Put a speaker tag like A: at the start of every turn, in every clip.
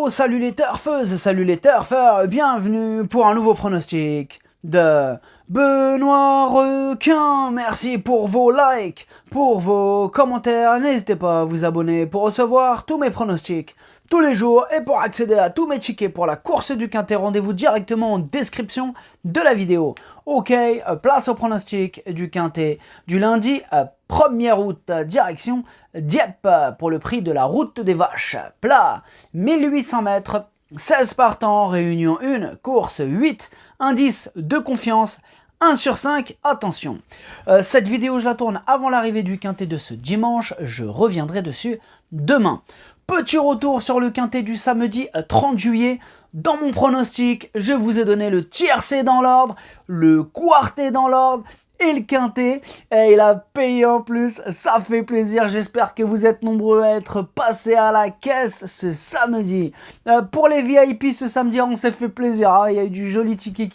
A: salut les turfeuses, salut les turfeurs, bienvenue pour un nouveau pronostic de Benoît Requin. Merci pour vos likes, pour vos commentaires, n'hésitez pas à vous abonner pour recevoir tous mes pronostics tous les jours et pour accéder à tous mes tickets pour la course du Quintet, rendez-vous directement en description de la vidéo. Ok, place au pronostic du Quintet du lundi 1er août, direction Dieppe pour le prix de la route des vaches. Plat, 1800 mètres, 16 partants, réunion 1, course 8, indice de confiance, 1 sur 5, attention. Cette vidéo je la tourne avant l'arrivée du Quintet de ce dimanche, je reviendrai dessus demain. Petit retour sur le Quintet du samedi 30 juillet. Dans mon pronostic, je vous ai donné le tiercé dans l'ordre, le quartet dans l'ordre et le Quintet. Et il a payé en plus, ça fait plaisir. J'espère que vous êtes nombreux à être passés à la caisse ce samedi. Pour les VIP ce samedi, on s'est fait plaisir. Hein. Il y a eu des jolis tickets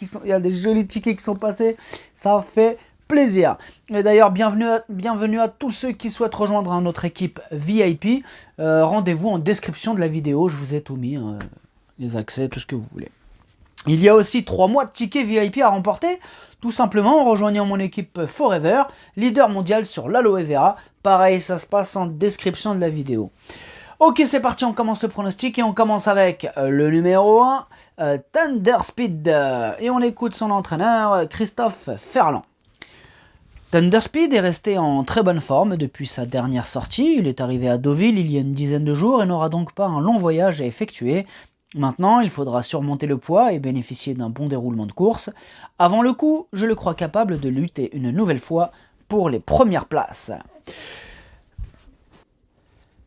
A: qui sont passés. Ça fait plaisir. Et d'ailleurs, bienvenue à tous ceux qui souhaitent rejoindre notre équipe VIP. Rendez-vous en description de la vidéo, je vous ai tout mis, les accès, tout ce que vous voulez. Il y a aussi 3 mois de tickets VIP à remporter, tout simplement en rejoignant mon équipe Forever, leader mondial sur l'aloe vera. Pareil, ça se passe en description de la vidéo. Ok, c'est parti, on commence le pronostic et on commence avec le numéro 1, Thunder Speed. Et on écoute son entraîneur, Christophe Ferland. Thunder Speed est resté en très bonne forme depuis sa dernière sortie. Il est arrivé à Deauville il y a une dizaine de jours et n'aura donc pas un long voyage à effectuer. Maintenant, il faudra surmonter le poids et bénéficier d'un bon déroulement de course. Avant le coup, je le crois capable de lutter une nouvelle fois pour les premières places.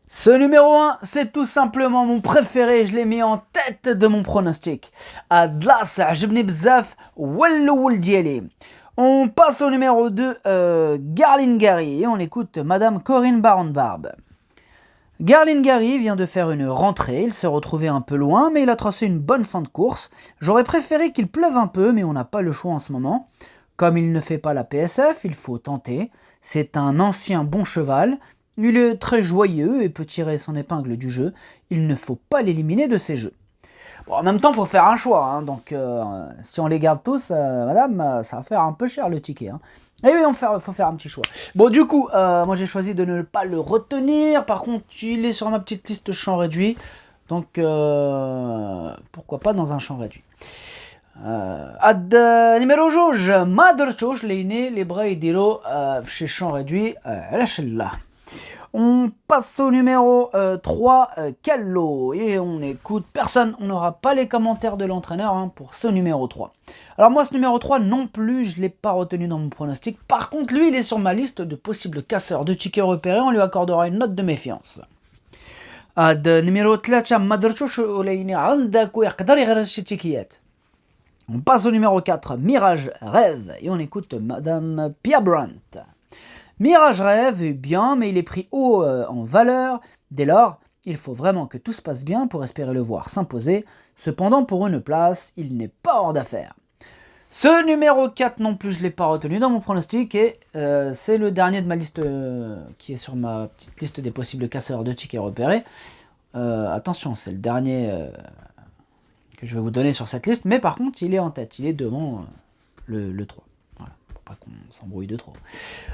A: Ce numéro 1, c'est tout simplement mon préféré, je l'ai mis en tête de mon pronostic. Adlas عجبني بزاف والأول ديالي. On passe au numéro 2, Garline Gary, et on écoute Madame Corinne Baron-Barbe. Garline Gary vient de faire une rentrée, il s'est retrouvé un peu loin, mais il a tracé une bonne fin de course. J'aurais préféré qu'il pleuve un peu, mais on n'a pas le choix en ce moment. Comme il ne fait pas la PSF, il faut tenter. C'est un ancien bon cheval, il est très joyeux et peut tirer son épingle du jeu. Il ne faut pas l'éliminer de ses jeux. Bon, en même temps, il faut faire un choix, hein, donc si on les garde tous, madame, ça va faire un peu cher le ticket. Hein. Et oui, il faut faire un petit choix. Bon, du coup, moi j'ai choisi de ne pas le retenir, par contre, il est sur ma petite liste champ réduit, donc pourquoi pas dans un champ réduit. Ad numéro jauge, Mother Jauge, les bras et diro chez champ réduit, là. On passe au numéro 3, Callo, et on écoute personne, on n'aura pas les commentaires de l'entraîneur hein, pour ce numéro 3. Alors moi ce numéro 3 non plus, je ne l'ai pas retenu dans mon pronostic, par contre lui il est sur ma liste de possibles casseurs de tickets repérés, on lui accordera une note de méfiance. Ad numéro 3, Madrchouch, on passe au numéro 4, Mirage Rêve, et on écoute Madame Pia Brandt. Mirage Rêve est bien, mais il est pris haut en valeur. Dès lors, il faut vraiment que tout se passe bien pour espérer le voir s'imposer. Cependant, pour une place, il n'est pas hors d'affaire. Ce numéro 4 non plus, je ne l'ai pas retenu dans mon pronostic. Et c'est le dernier de ma liste qui est sur ma petite liste des possibles casseurs de tickets repérés. Attention, c'est le dernier que je vais vous donner sur cette liste. Mais par contre, il est en tête. Il est devant le 3. Pas qu'on s'embrouille de trop.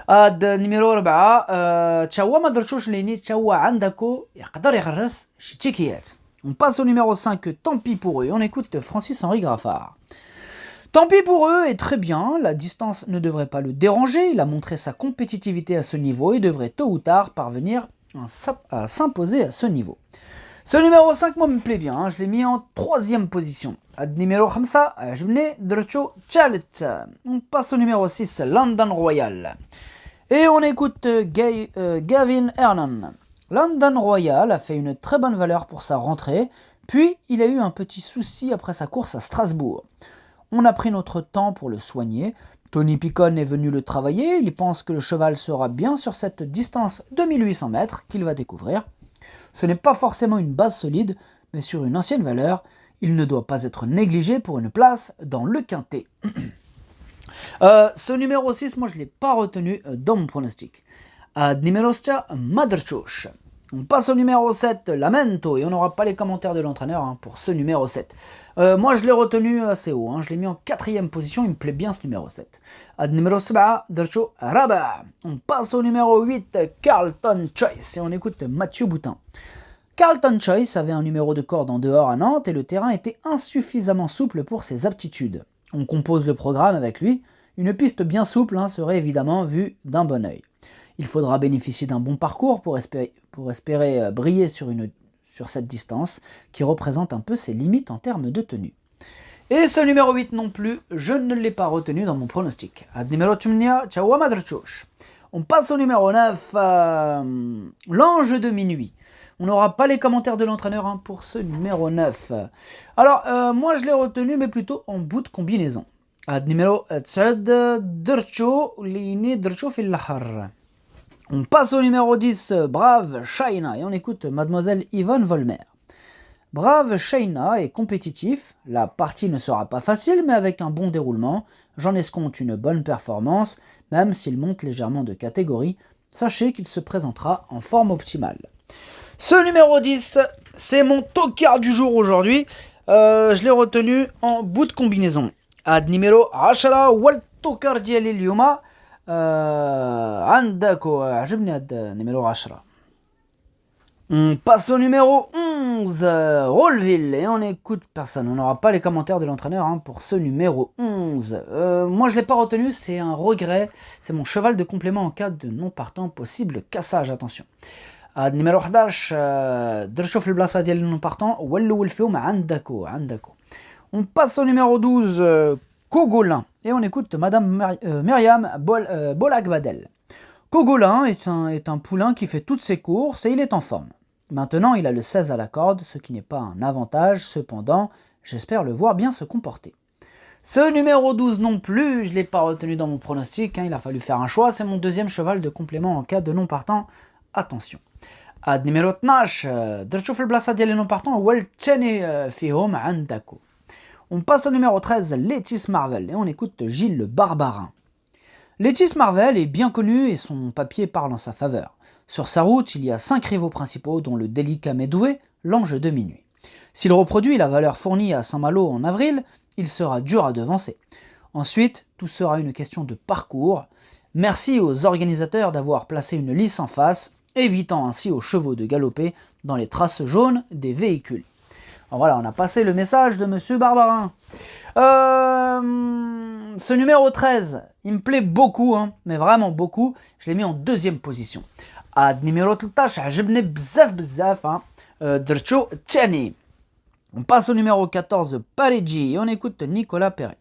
A: Ad numéro 4 تشاوا ما درتوش ليني تشاوا عندكو يقدر يغرس شي تيكيات. On passe au numéro 5, tant pis pour eux. On écoute Francis-Henri Graffard. Tant pis pour eux est très bien, la distance ne devrait pas le déranger, il a montré sa compétitivité à ce niveau et devrait tôt ou tard parvenir à s'imposer à ce niveau. Ce numéro 5, moi, me plaît bien, hein, je l'ai mis en 3e position. Numéro 5, عجبني درتو ثالث. On passe au numéro 6, London Royal. Et on écoute Gavin Hernan. London Royal a fait une très bonne valeur pour sa rentrée, puis il a eu un petit souci après sa course à Strasbourg. On a pris notre temps pour le soigner. Tony Picon est venu le travailler, il pense que le cheval sera bien sur cette distance de 1800 mètres qu'il va découvrir. Ce n'est pas forcément une base solide, mais sur une ancienne valeur, il ne doit pas être négligé pour une place dans le Quintet. Ce numéro 6, moi je ne l'ai pas retenu dans mon pronostic. Numéro 6, Madrchouch. On passe au numéro 7, Lamento, et on n'aura pas les commentaires de l'entraîneur hein, pour ce numéro 7. Moi je l'ai retenu assez haut, hein, je l'ai mis en 4ème position, il me plaît bien ce numéro 7. Ad numéro 7, Dercho Raba. On passe au numéro 8, Carlton Choice, et on écoute Mathieu Boutin. Carlton Choice avait un numéro de corde en dehors à Nantes et le terrain était insuffisamment souple pour ses aptitudes. On compose le programme avec lui, une piste bien souple hein, serait évidemment vue d'un bon œil. Il faudra bénéficier d'un bon parcours pour espérer briller sur cette distance qui représente un peu ses limites en termes de tenue. Et ce numéro 8 non plus, je ne l'ai pas retenu dans mon pronostic. Ad numéro 8, ciao Madrchosh. On passe au numéro 9, l'ange de minuit. On n'aura pas les commentaires de l'entraîneur hein, pour ce numéro 9. Alors, moi je l'ai retenu, mais plutôt en bout de combinaison. Ad numéro 10, Dercho, Lini Dercho Fillahar. On passe au numéro 10, Brave Shaina, et on écoute Mademoiselle Yvonne Volmer. Brave Shaina est compétitif, la partie ne sera pas facile, mais avec un bon déroulement, j'en escompte une bonne performance, même s'il monte légèrement de catégorie, sachez qu'il se présentera en forme optimale. Ce numéro 10, c'est mon tocard du jour aujourd'hui, je l'ai retenu en bout de combinaison. Ad numéro 10, wal tocard ديالي اليوم عندكو عجبني هاد numéro 10. On passe au numéro 11, Rolleville, et on écoute personne. On n'aura pas les commentaires de l'entraîneur hein, pour ce numéro 11. Moi je ne l'ai pas retenu, c'est un regret. C'est mon cheval de complément en cas de non partant, possible cassage, attention. Numéro 11, درشو في البلاصة ديال non partant, والأول فيهم عندكو. On passe au numéro 12, Cogolin, et on écoute Madame Myriam Bolak-Badel. Cogolin est un poulain qui fait toutes ses courses et il est en forme. Maintenant, il a le 16 à la corde, ce qui n'est pas un avantage, cependant, j'espère le voir bien se comporter. Ce numéro 12 non plus, je ne l'ai pas retenu dans mon pronostic, hein, il a fallu faire un choix, c'est mon deuxième cheval de complément en cas de non partant, attention. Ad numéro 12, درتو في البلاصة ديال non partant, والثاني فيهم عندكو. On passe au numéro 13, Létis Marvel, et on écoute Gilles le Barbarin. Létis Marvel est bien connu et son papier parle en sa faveur. Sur sa route, il y a 5 rivaux principaux, dont le délicat mais doué, l'ange de minuit. S'il reproduit la valeur fournie à Saint-Malo en avril, il sera dur à devancer. Ensuite, tout sera une question de parcours. Merci aux organisateurs d'avoir placé une lisse en face, évitant ainsi aux chevaux de galoper dans les traces jaunes des véhicules. Alors voilà, on a passé le message de Monsieur Barbarin. Ce numéro 13, il me plaît beaucoup, hein, mais vraiment beaucoup. Je l'ai mis en deuxième position. Ad numéro 13, عجبني بزاف, hein, درتو الثاني. On passe au numéro 14, Parigi, et on écoute Nicolas Perret.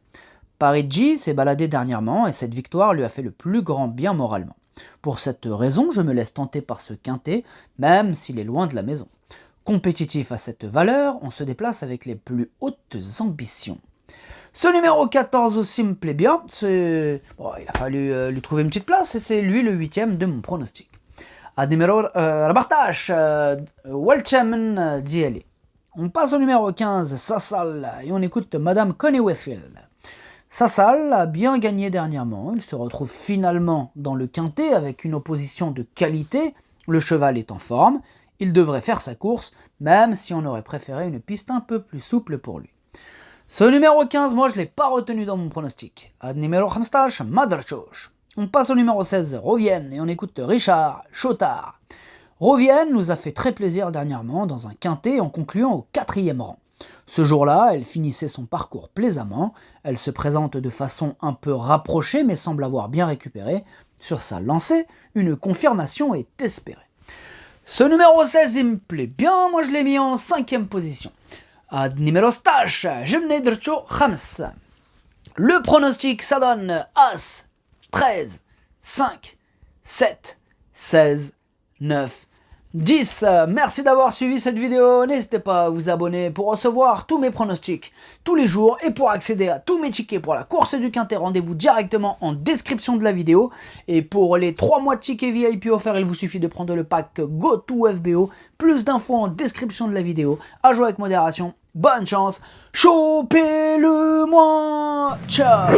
A: Parigi s'est baladé dernièrement et cette victoire lui a fait le plus grand bien moralement. Pour cette raison, je me laisse tenter par ce quintet, même s'il est loin de la maison. Compétitif à cette valeur, on se déplace avec les plus hautes ambitions. Ce numéro 14 aussi me plaît bien, bon, il a fallu lui trouver une petite place et c'est lui le 8ème de mon pronostic. Ad numéro 14, Walchaman Dieli. On passe au numéro 15, Sassal, et on écoute Madame Connie Westfield. Sassal a bien gagné dernièrement, il se retrouve finalement dans le quintet avec une opposition de qualité, le cheval est en forme, il devrait faire sa course, même si on aurait préféré une piste un peu plus souple pour lui. Ce numéro 15, moi je ne l'ai pas retenu dans mon pronostic. Ad numéro 15, Madrchosh. On passe au numéro 16, Rovienne, et on écoute Richard Chotard. Rovienne nous a fait très plaisir dernièrement dans un quintet en concluant au 4e rang. Ce jour-là, elle finissait son parcours plaisamment, elle se présente de façon un peu rapprochée mais semble avoir bien récupéré. Sur sa lancée, une confirmation est espérée. Ce numéro 16, il me plaît bien, moi je l'ai mis en 5e position. Ad numéro 16, Jemne Drcho Khams. Le pronostic, ça donne As, 13, 5, 7, 16, 9, 10. Merci d'avoir suivi cette vidéo. N'hésitez pas à vous abonner pour recevoir tous mes pronostics tous les jours et pour accéder à tous mes tickets pour la course du quintet. Rendez-vous directement en description de la vidéo. Et pour les 3 mois de tickets VIP offerts, il vous suffit de prendre le pack GoToFBO. Plus d'infos en description de la vidéo. À jouer avec modération. Bonne chance. Chopez-le-moi. Ciao.